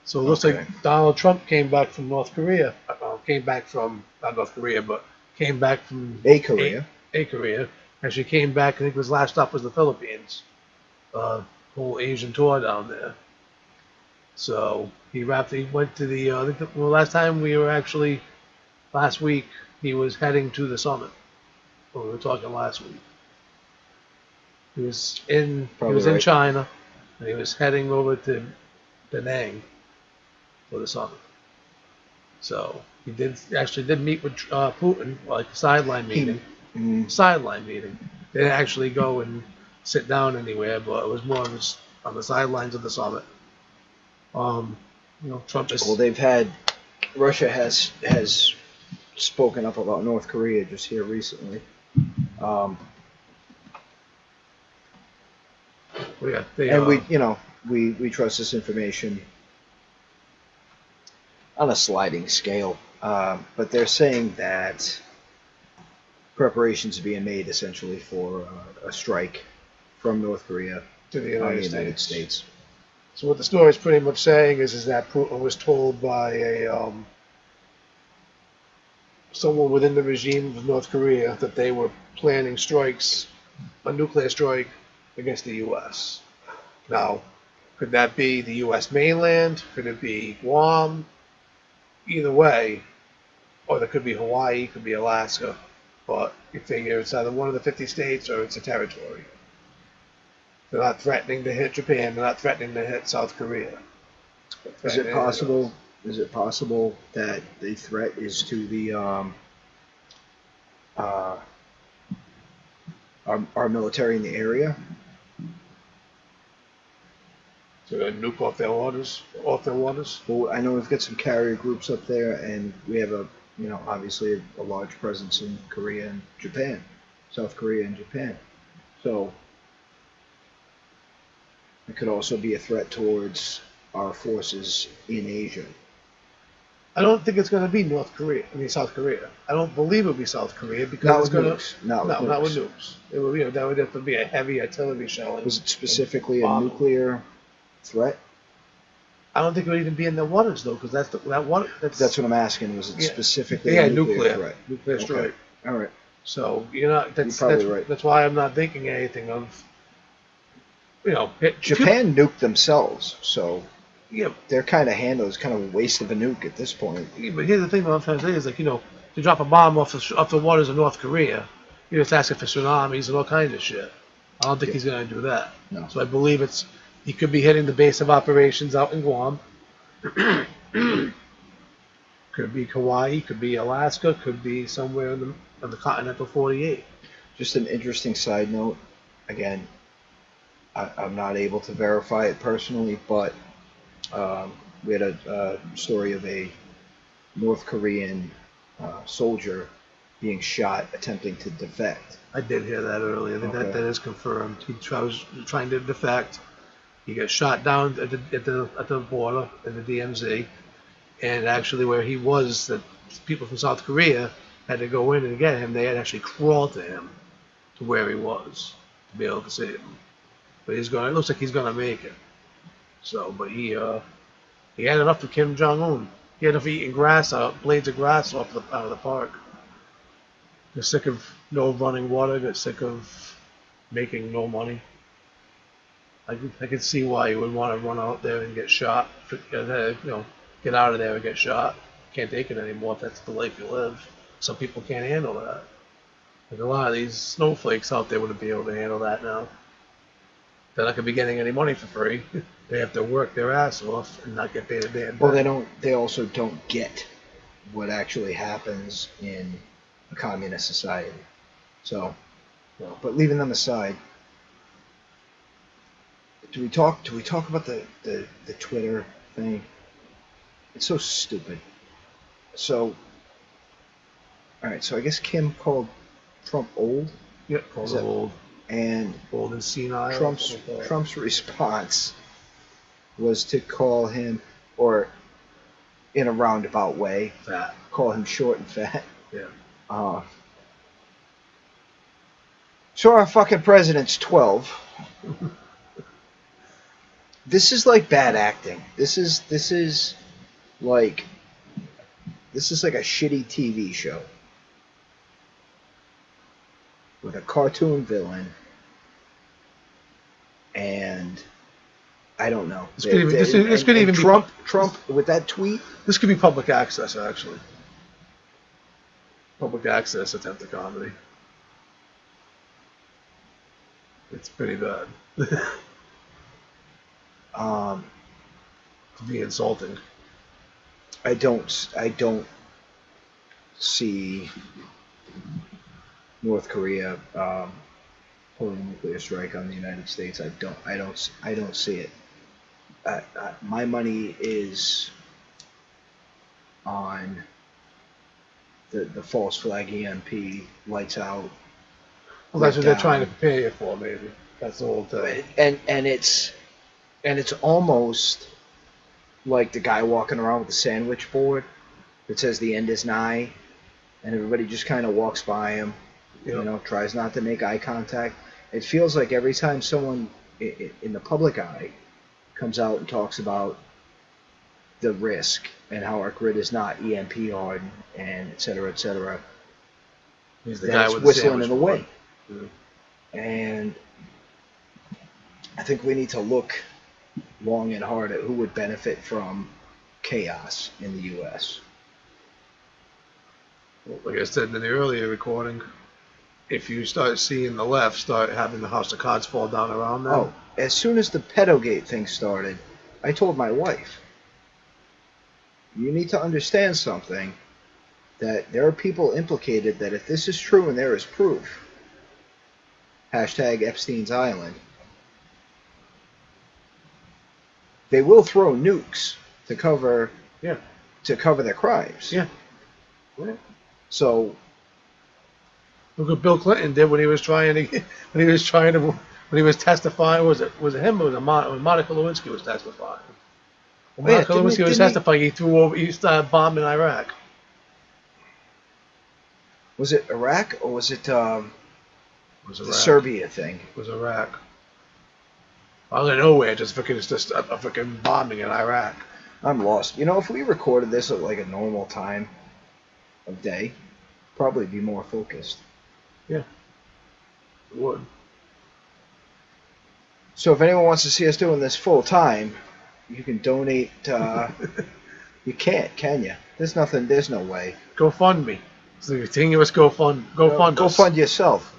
So it looks like Donald Trump came back from North Korea. Came back from, not North Korea, but came back from Korea. A Korea. Actually came back, I think his last stop was the Philippines. Whole Asian tour down there. So he went to the, I think last time we were actually, last week, he was heading to the summit. When we were talking last week. He was in China, and he was heading over to Da Nang for the summit. So he did meet with Putin, like a sideline meeting. Sideline meeting. They didn't actually go and sit down anywhere, but it was more of just on the sidelines of the summit. Trump is. Well, Russia has spoken up about North Korea just here recently. We trust this information on a sliding scale, but they're saying that preparations are being made essentially for a strike from North Korea to the United States. So what the story is pretty much saying is that Putin was told by someone within the regime of North Korea that they were planning a nuclear strike against the U.S. Now, could that be the U.S. mainland? Could it be Guam? Either way, or there could be Hawaii, it could be Alaska, but you figure it's either one of the 50 states or it's a territory. They're not threatening to hit Japan. They're not threatening to hit South Korea. Is it possible? Is it possible that the threat is to the our military in the area? To nuke off their waters? Well, I know we've got some carrier groups up there, and we have obviously a large presence in Korea and Japan, South Korea and Japan. So it could also be a threat towards our forces in Asia. I don't think it's going to be South Korea. I don't believe it'll be South Korea because not it's going to. Not with nukes. It will, that would have to be a heavy artillery shell. Was it specifically a nuclear threat? I don't think it would even be in the waters though, because that's what I'm asking. Was it specifically a nuclear threat? Nuclear strike. All right. So that's probably right. That's why I'm not thinking anything of. Japan nuked themselves, so yeah, they're kind of handled. It's kind of a waste of a nuke at this point. Yeah, but here's the thing that I'm trying to say is to drop a bomb off the waters of North Korea, you're just asking for tsunamis and all kinds of shit. I don't think he's going to do that. No. So I believe he could be hitting the base of operations out in Guam. Could be Hawaii, could be Alaska, could be somewhere in the continental 48. Just an interesting side note. Again, I'm not able to verify it personally, but we had a story of a North Korean soldier being shot attempting to defect. I did hear that earlier. That is confirmed. He was trying to defect. He got shot down at the border in the DMZ, and actually where he was, the people from South Korea had to go in and get him. They had actually crawled to him to where he was to be able to save him. But it looks like he's gonna make it. So, but he had enough of Kim Jong-un. He had enough of eating blades of grass out of the park. Got sick of no running water. Got sick of making no money. I could see why he would want to run out there and get shot. Get out of there and get shot. Can't take it anymore if that's the life you live. Some people can't handle that. Like a lot of these snowflakes out there wouldn't be able to handle that now. They're not going to be getting any money for free. They have to work their ass off and not get paid a damn. Well, they also don't get what actually happens in a communist society. So, but leaving them aside, do we talk about the Twitter thing? It's so stupid. So, all right. So I guess Kim called Trump old. Yeah, called him old. And old and senile. Trump's response was to call him, or in a roundabout way, fat. Call him short and fat. Yeah. So our fucking president's 12. This is like bad acting. This is like a shitty TV show with a cartoon villain, and I don't know. This could even be Trump with that tweet. This could be public access, actually. Public access attempt at comedy. It's pretty bad. To be insulting. I don't see North Korea pulling a nuclear strike on the United States. I don't see it. My money is on the false flag EMP, lights out. Well, that's what they're trying to prepare you for, maybe. That's the whole thing. And it's almost like the guy walking around with the sandwich board that says the end is nigh, and everybody just kind of walks by him, tries not to make eye contact. It feels like every time someone in the public eye comes out and talks about the risk and how our grid is not EMP hardened and et cetera, he's the guy with the whistling in the board. wind. Mm-hmm. And I think we need to look long and hard at who would benefit from chaos in the U.S. Well, like I said in the earlier recording, if you start seeing the left start having the house of cards fall down around them. Oh, as soon as the pedogate thing started, I told my wife, you need to understand something, that there are people implicated that if this is true and there is proof, hashtag Epstein's Island, they will throw nukes to cover their crimes. Yeah. So look what Bill Clinton did when he was testifying. Was it him or was it Monica Lewinsky was testifying? When Monica Lewinsky was testifying, he started bombing Iraq. Was it Iraq or was it the Serbia thing? It was Iraq. Out of nowhere, just a freaking bombing in Iraq. I'm lost. If we recorded this at like a normal time of day, probably be more focused. Yeah, it would. So if anyone wants to see us doing this full time, you can donate. You can't, can you? There's no way. GoFundMe. It's a continuous GoFund. Go fund yourself.